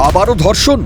আবারও ধর্ষণ।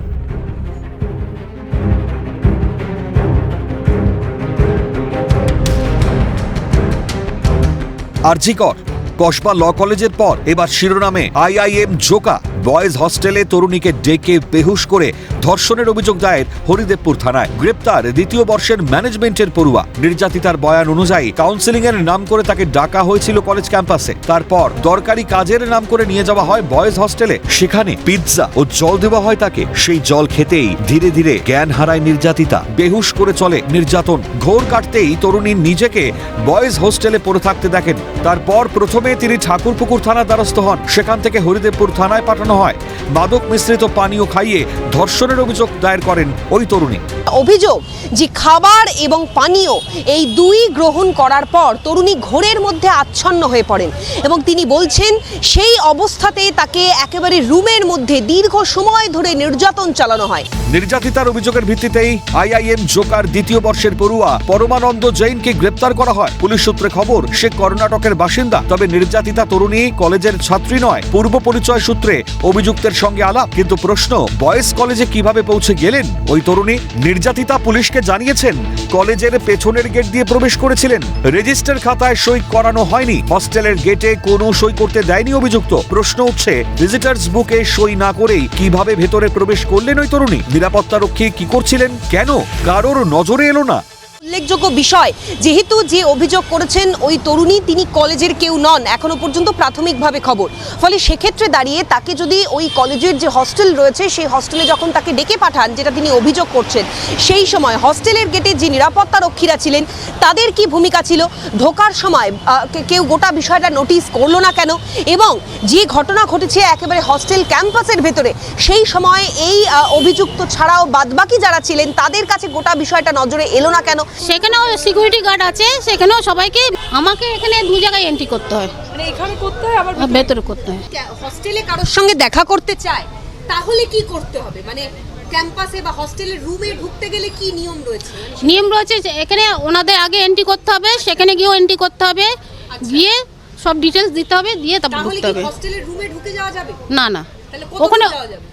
আরজি কর কসবা ল কলেজের পর এবার শিরোনামে আইআইএম জোকা। বয়েজ হস্টেলে তরুণীকে ডেকে বেহুশ করে ধর্ষণের অভিযোগ দায়ের হরিদেবপুর থানায়। গ্রেপ্তার দ্বিতীয় বর্ষের ম্যানেজমেন্টের পড়ুয়া। নির্যাতিতার বয়ান অনুযায়ী কাউন্সেলিং এর নাম করে তাকে ডাকা হয়েছিল কলেজ ক্যাম্পাসে। তারপর দরকারি কাজের নাম করে নিয়ে যাওয়া হয় বয়েজ হস্টেলে। সেখানে পিৎজা ও জল দেওয়া হয় তাকে। সেই জল খেতেই ধীরে ধীরে জ্ঞান হারায় নির্যাতিতা। বেহুশ করে চলে নির্যাতন। ঘোর কাটতেই তরুণী নিজেকে বয়েজ হোস্টেলে পড়ে থাকতে দেখেন। তারপর প্রথমে তিনি ঠাকুরপুকুর থানার দ্বারস্থ হন। সেখান থেকে হরিদেবপুর থানায় পাঠানো হয়। মাদক মিশ্রিত পানীয় খাইয়ে ধর্ষণের অভিযোগ দায়ের করেন ওই তরুণী। অভিযোগ যে খাবার এবং পানীয় এই দুই গ্রহণ করার পর তরুণী ঘোরের মধ্যে আচ্ছন্ন হয়ে পড়েন এবং তিনি বলছেন সেই অবস্থাতে তাকে একেবারে রুমের মধ্যে দীর্ঘ সময় ধরে নির্যাতন চালানো হয়। নির্যাতিতার অভিযোগের ভিত্তিতেই আইআইএম জোকার দ্বিতীয় বর্ষের পড়ুয়া পরমানন্দ জৈনকে গ্রেপ্তার করা হয়। পুলিশ সূত্রে খবর সে কর্ণাটকের বাসিন্দা। তবে নির্যাতিতা তরুণী কলেজের ছাত্রী নয়। পূর্ব পরিচয় সূত্রে অভিযুক্তের সঙ্গে আলাপ। কিন্তু প্রশ্ন, বয়েজ কলেজে কিভাবে পৌঁছে গেলেন ওই তরুণী? নির্যাতিতা পুলিশকে জানিয়েছেন কলেজের পেছনের গেট দিয়ে প্রবেশ করেছিলেন। রেজিস্টার খাতায় সই করানো হয়নি। হস্টেলের গেটে কোনো সই করতে দেয়নি অভিযুক্ত। প্রশ্ন উঠছে, ভিজিটার্স বুকে সই না করেই কিভাবে ভেতরে প্রবেশ করলেন ওই তরুণী? নিরাপত্তারক্ষী কি করছিলেন? কেন কারোর নজরে এলো না? উল্লেখযোগ্য বিষয়, যেহেতু যে অভিযোগ করেছেন ওই তরুণী তিনি কলেজের কেউ নন এখনো পর্যন্ত প্রাথমিকভাবে খবর। ফলে সেক্ষেত্রে দাঁড়িয়ে তাকে যদি ওই কলেজের যে হস্টেল রয়েছে সেই হস্টেলে যখন তাকে ডেকে পাঠান, যেটা তিনি অভিযোগ করছেন, সেই সময় হস্টেলের গেটে যে নিরাপত্তা রক্ষীরা ছিলেন তাদের কি ভূমিকা ছিল? ঢোকার সময় কেউ গোটা বিষয়টা নোটিস করলো না কেন? এবং যে ঘটনা ঘটেছে একেবারে হস্টেল ক্যাম্পাসের ভেতরে, সেই সময় এই অভিযুক্ত ছাড়াও বাদবাকি যারা ছিলেন তাদের কাছে গোটা বিষয়টা নজরে এলো না কেন? সেখানেও সিকিউরিটি গার্ড আছে, সেখানেও সবাইকে আমাকে এখানে দু জায়গায় এন্ট্রি করতে হয়। মানে এখানে করতে হয় আবার ভেতরে করতে হয়। হস্টেলে কারোর সঙ্গে দেখা করতে চায় তাহলে কি করতে হবে? মানে ক্যাম্পাসে বা হস্টেলের রুমে ঢুকতে গেলে কি নিয়ম রয়েছে? নিয়ম রয়েছে যে এখানে ওনাদের আগে এন্ট্রি করতে হবে, সেখানে গিয়েও এন্ট্রি করতে হবে, গিয়ে সব ডিটেলস দিতে হবে, দিয়ে তারপর ঢুকতে হবে। হস্টেলের রুমে ঢুকে যাওয়া যাবে না না, তাহলে ওখানে যাওয়া যাবে?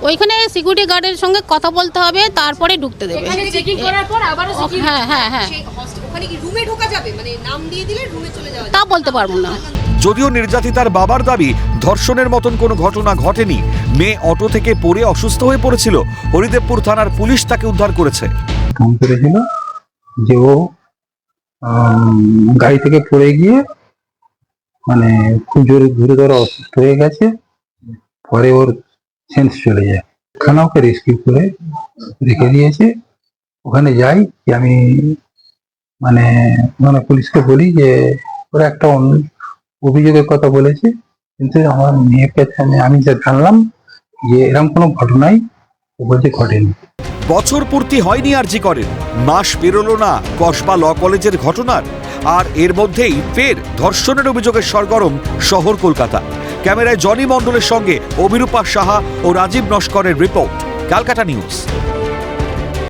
ওইখানে সিকিউরিটি গার্ডের সঙ্গে কথা বলতে হবে, তারপরে ঢুকতে দেবে। এখানে চেকিং করার পর আবারো হ্যাঁ হ্যাঁ হ্যাঁ, ওখানে কি রুমে ঢোকা যাবে? মানে নাম দিয়ে দিলে রুমে চলে যাওয়া যাবে? তা বলতে পারবো না। যদিও নির্যাতিতার বাবার দাবি ধর্ষণের মতন কোনো ঘটনা ঘটেনি। মেয়ে অটো থেকে পড়ে অসুস্থ হয়ে পড়েছিল। হরিদেবপুর থানার পুলিশ তাকে উদ্ধার করেছে। ফোন করেছিল যে ও গাড়ি থেকে পড়ে গিয়ে মানে খুব জোরে গুরুতর অসুস্থ হয়ে গেছে। পরে ওর সেন্স চলে যায়। ওখানে ওকে রেস্কিউ করে রেখে দিয়েছে। ওখানে যাই যে আমি মানে মানে পুলিশকে বলি যে ওরা একটা অভিযোগের কথা বলেছে, কিন্তু আমার মেয়ের কাছে আমি যা জানলাম যে এরকম কোনো ঘটনাই ও বলছে ঘটেনি। বছর পূর্তি হয়নি আরজি করেন, মাস পেরোলো না কসবা ল কলেজের ঘটনার, আর এর মধ্যেই ফের ধর্ষণের অভিযোগে সরগরম শহর কলকাতা। ক্যামেরায় জনি মণ্ডলের সঙ্গে অভিরূপা সাহা ও রাজীব নস্করের রিপোর্ট, ক্যালকাটা নিউজ।